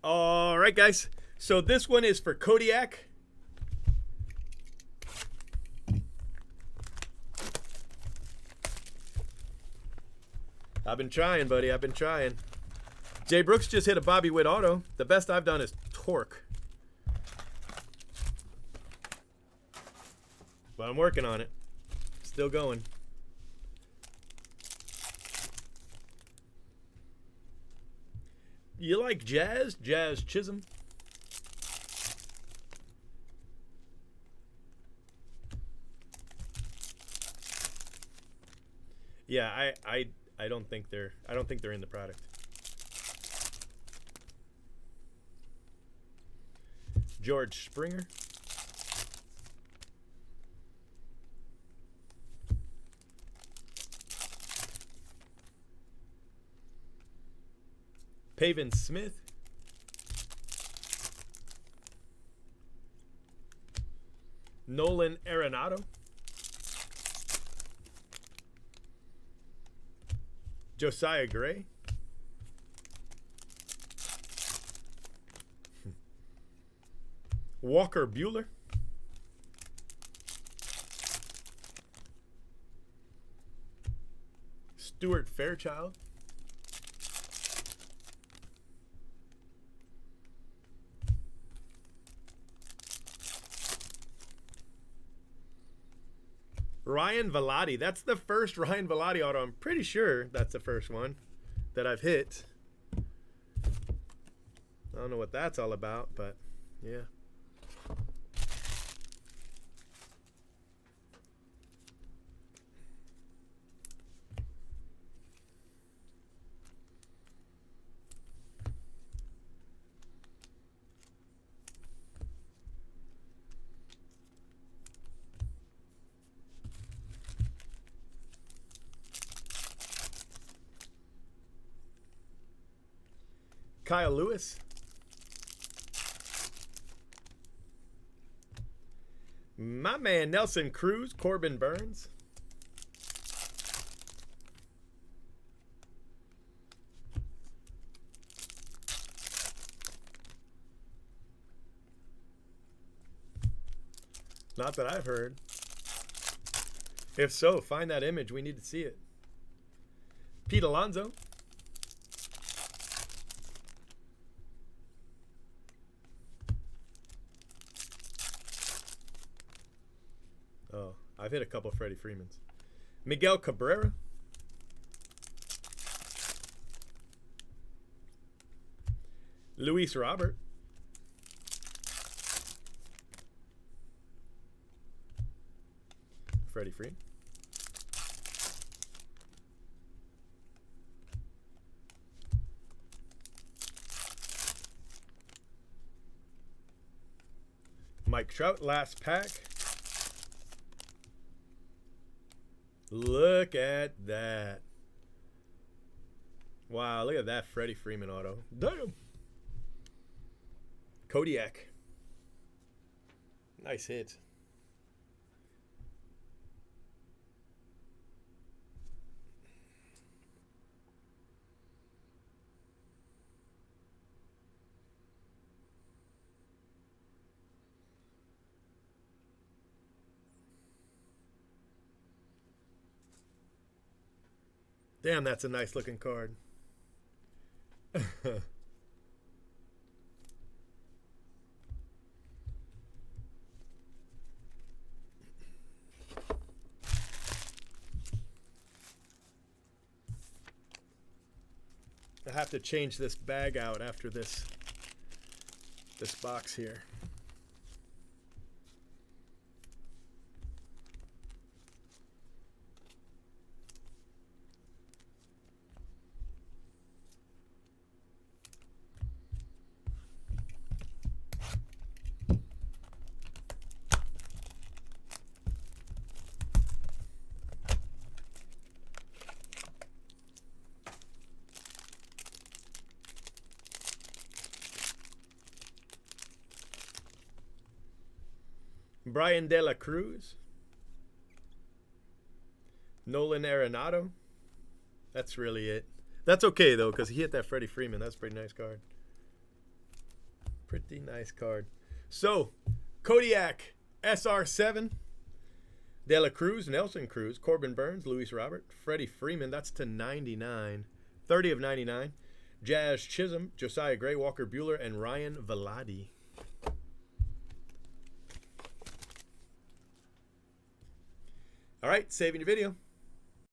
All right, guys. So this one is for Kodiak. I've been trying, buddy. I've been trying. Jay Brooks just hit a Bobby Witt auto. The best I've done is Torque. But I'm working on it. Still going. You like Jazz? Jazz Chisholm. Yeah, I don't think they're in the product. George Springer. Pavin Smith. Nolan Arenado. Josiah Gray. Walker Buehler. Stuart Fairchild. Ryan Velotti. That's the first Ryan Velotti auto. I'm pretty sure that's the first one that I've hit. I don't know what that's all about, but yeah. Kyle Lewis. My man Nelson Cruz, Corbin Burns. Not that I've heard. If so, find that image. We need to see it. Pete Alonso. Oh, I've hit a couple of Freddie Freemans. Miguel Cabrera. Luis Robert. Freddie Freeman. Mike Trout, last pack. Look at that. Wow, look at that Freddie Freeman auto. Damn. Kodiak. Nice hit. Damn, that's a nice looking card. I have to change this bag out after this box here. Brian De La Cruz. Nolan Arenado. That's really it. That's okay, though, because he hit that Freddie Freeman. That's a pretty nice card. Pretty nice card. So, kodiaksr7, De La Cruz, Nelson Cruz, Corbin Burns, Luis Robert, Freddie Freeman. That's to 99. 30 of 99. Jazz Chisholm, Josiah Gray, Walker Buehler, and Ryan Velade. All right, saving your video.